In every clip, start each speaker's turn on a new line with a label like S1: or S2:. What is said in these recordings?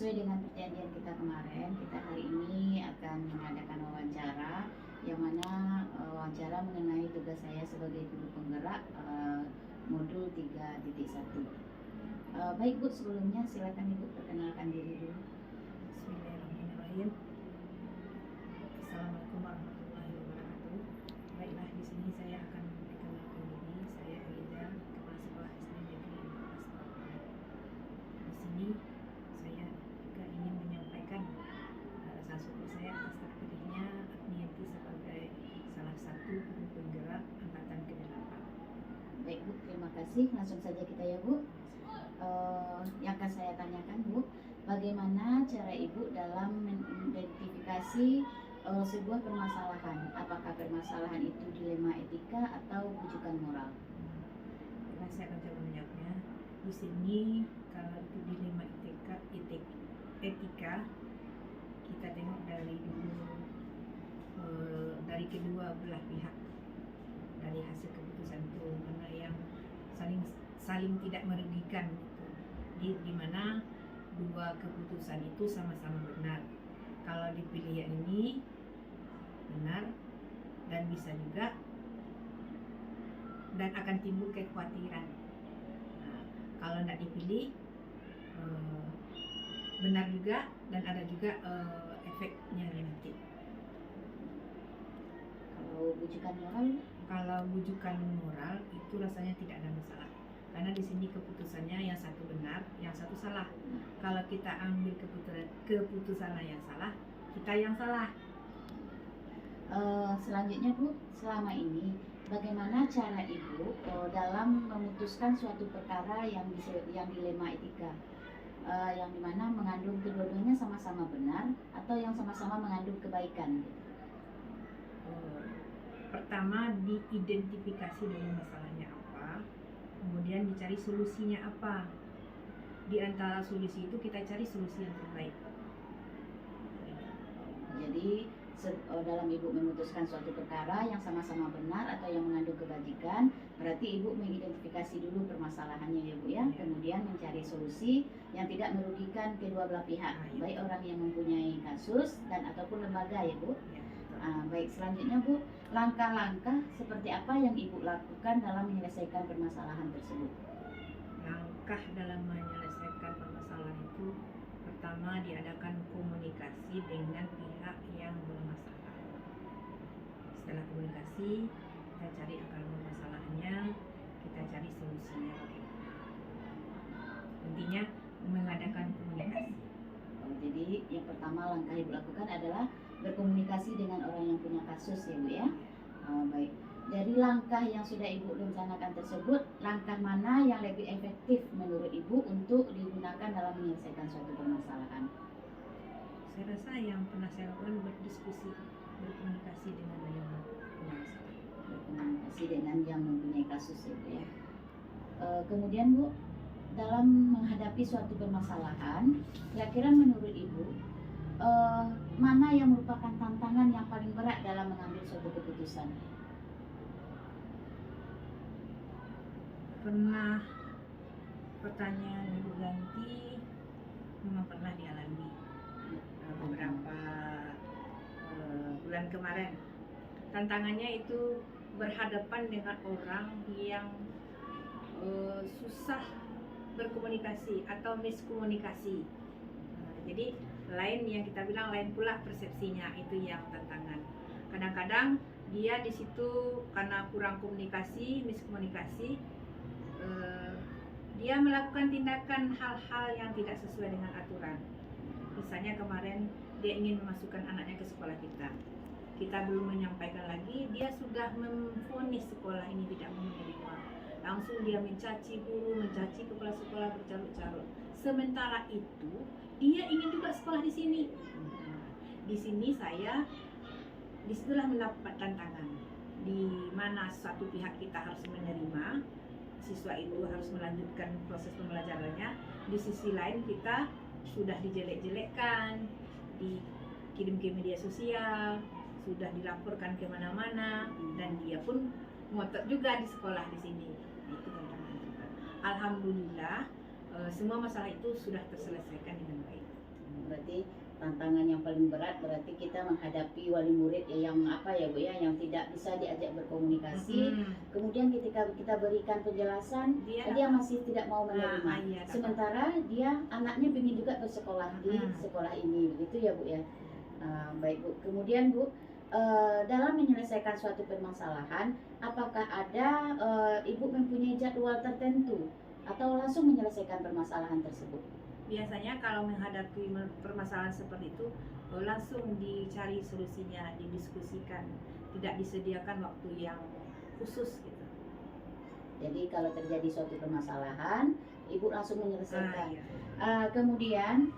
S1: sesuai dengan perjanjian kita kemarin, kita hari ini akan mengadakan wawancara yang mana wawancara mengenai tugas saya sebagai guru penggerak modul 3.1. Baik Bu, sebelumnya silakan Ibu perkenalkan diri dulu.
S2: Bismillahirrahmanirrahim. Assalamualaikum warahmatullahi wabarakatuh. Baiklah, di sini saya akan memperkenalkan diri. Saya Eliza, Kepala Sekolah SD Negeri 14 Tabanan. Di sini saya juga ingin menyampaikan rasa syukur saya atas terpilihnya Agnianti sebagai salah satu guru penggerak angkatan ke-8.
S1: Baik Bu, terima kasih. Langsung saja kita ya Bu. Yang akan saya tanyakan Bu, bagaimana cara Ibu dalam mengidentifikasi sebuah permasalahan? Apakah permasalahan itu dilema etika atau bujukan moral?
S2: Nah, saya akan coba menjawabnya. Di sini kalau itu dilema etika, kita tengok dari dari kedua belah pihak, dari hasil keputusan itu mana yang saling tidak merugikan, di mana dua keputusan itu sama-sama benar. Kalau dipilih yang ini benar, dan bisa juga dan akan timbul kekhawatiran. Nah, kalau tidak dipilih benar juga, dan ada juga efeknya nanti. Kalau bujukan moral itu rasanya tidak ada masalah, karena di sini keputusannya yang satu benar, yang satu salah. Kalau kita ambil keputusan yang salah, kita yang salah.
S1: Selanjutnya Bu, selama ini bagaimana cara Ibu dalam memutuskan suatu perkara yang dilema etika, yang dimana mengandung kedua-duanya sama-sama benar atau yang sama-sama mengandung kebaikan?
S2: Pertama, diidentifikasi dulu masalahnya apa, kemudian dicari solusinya apa. Di antara solusi itu kita cari solusi yang terbaik.
S1: Jadi dalam Ibu memutuskan suatu perkara yang sama-sama benar atau yang mengandung kebajikan, berarti Ibu mengidentifikasi dulu permasalahannya ya Bu ya, kemudian mencari solusi yang tidak merugikan kedua belah pihak, baik orang yang mempunyai kasus dan ataupun lembaga ya Bu. Baik, selanjutnya Bu, langkah-langkah seperti apa yang Ibu lakukan dalam menyelesaikan permasalahan tersebut?
S2: Langkah dalam menyelesaikan permasalahan itu, pertama diadakan komunikasi dengan pihak yang bermasalah. Setelah komunikasi, kita cari akar permasalahannya, kita cari solusinya bagaimana. Intinya mengadakan komunikasi.
S1: Jadi yang pertama langkah Ibu lakukan adalah berkomunikasi dengan orang yang punya kasus ya Bu ya. Baik, dari langkah yang sudah Ibu rencanakan tersebut, langkah mana yang lebih efektif menurut Ibu untuk digunakan dalam menyelesaikan suatu permasalahan?
S2: Saya rasa yang pernah saya lakukan berdiskusi, berkomunikasi dengan yang punya masalah.
S1: Berkomunikasi dengan yang mempunyai kasus ya Bu ya. Kemudian Bu, dalam menghadapi suatu permasalahan, kira-kira menurut Ibu mana yang merupakan tantangan yang paling berat dalam mengambil suatu keputusan?
S2: Pernah, pertanyaan Ibu Ganti memang pernah dialami beberapa bulan kemarin. Tantangannya itu berhadapan dengan orang yang susah berkomunikasi atau miskomunikasi. Jadi lain yang kita bilang, lain pula persepsinya, itu yang tantangan. Kadang-kadang dia di situ karena kurang komunikasi, miskomunikasi, dia melakukan tindakan hal-hal yang tidak sesuai dengan aturan. Misalnya kemarin dia ingin memasukkan anaknya ke sekolah kita belum menyampaikan lagi, dia sudah memvonis sekolah ini tidak mau menerima. Langsung dia mencaci guru, mencaci kepala sekolah bercarut-carut. Sementara itu dia ingin juga sekolah di sini. Di sini disitulah mendapat tantangan, di mana satu pihak kita harus menerima siswa itu harus melanjutkan proses pembelajarannya. Di sisi lain kita sudah dijelek-jelekkan, dikirim ke media sosial, sudah dilaporkan kemana-mana, dan dia pun ngotot juga di sekolah di sini. Itu tantangan juga. Alhamdulillah semua masalah itu sudah terselesaikan dengan baik.
S1: Berarti tantangan yang paling berat berarti kita menghadapi wali murid yang apa ya Bu ya, yang tidak bisa diajak berkomunikasi. Kemudian ketika kita berikan penjelasan, dia masih tidak mau menerima.
S2: Iya,
S1: Sementara dia anaknya ingin juga bersekolah di sekolah ini, begitu ya Bu ya. Baik Bu. Kemudian Bu, dalam menyelesaikan suatu permasalahan, apakah ada Ibu mempunyai jadwal tertentu atau langsung menyelesaikan permasalahan tersebut?
S2: Biasanya kalau menghadapi permasalahan seperti itu langsung dicari solusinya, didiskusikan, tidak disediakan waktu yang khusus gitu.
S1: Jadi kalau terjadi suatu permasalahan, Ibu langsung menyelesaikan.
S2: Iya.
S1: Kemudian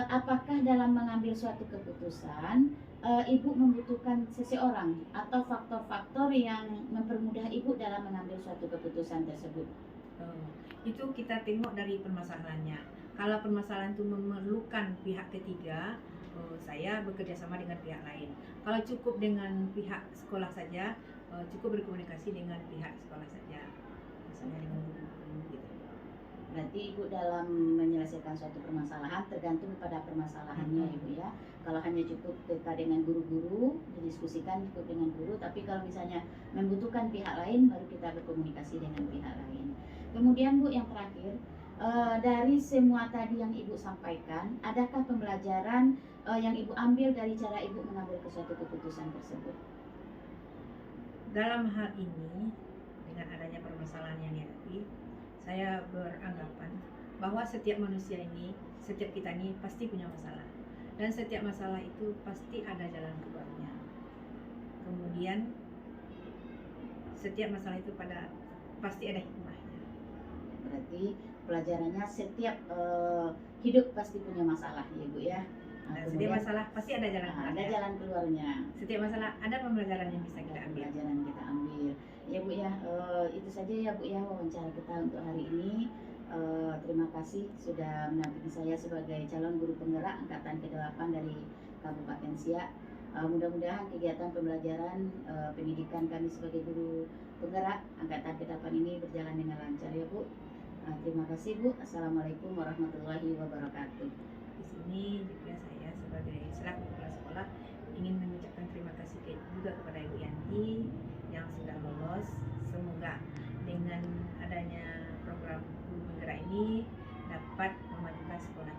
S1: apakah dalam mengambil suatu keputusan Ibu membutuhkan seseorang atau faktor-faktor yang mempermudah Ibu dalam mengambil suatu keputusan tersebut?
S2: Itu kita tengok dari permasalahannya. Kalau permasalahan itu memerlukan pihak ketiga, saya bekerja sama dengan pihak lain. Kalau cukup dengan pihak sekolah saja, cukup berkomunikasi dengan pihak sekolah saja, misalnya dengan guru gitu.
S1: Berarti Ibu dalam menyelesaikan suatu permasalahan tergantung pada permasalahannya Ibu ya. Kalau hanya cukup kita dengan guru-guru, didiskusikan cukup dengan guru, tapi kalau misalnya membutuhkan pihak lain, baru kita berkomunikasi dengan pihak lain. Kemudian Bu, yang terakhir, dari semua tadi yang Ibu sampaikan, adakah pembelajaran yang Ibu ambil dari cara Ibu mengambil suatu keputusan tersebut?
S2: Dalam hal ini, dengan adanya permasalahan yang dihadapi, saya beranggapan bahwa setiap manusia ini, setiap kita ini pasti punya masalah. Dan setiap masalah itu pasti ada jalan keluarnya. Kemudian setiap masalah itu pasti ada hikmahnya.
S1: Berarti pelajarannya setiap hidup pasti punya masalah ya Bu ya.
S2: Nah, setiap masalah pasti ada jalan keluarnya.
S1: Ada jalan keluarnya.
S2: Setiap masalah ada pembelajaran yang bisa kita ambil.
S1: Pelajaran kita ambil. Ya Bu ya, itu saja ya Bu ya wawancara kita untuk hari ini. Terima kasih sudah menampingi saya sebagai calon guru penggerak angkatan ke-8 dari Kabupaten Siak. Mudah-mudahan kegiatan pembelajaran pendidikan kami sebagai guru penggerak angkatan ke-8 ini berjalan dengan lancar ya Bu. Terima kasih Bu. Assalamualaikum warahmatullahi wabarakatuh.
S2: Di sini juga saya sebagai selaku kepala sekolah ingin mengucapkan terima kasih juga kepada Ibu Yanti yang sudah lolos. Semoga dengan adanya program guru penggerak ini dapat memajukan sekolah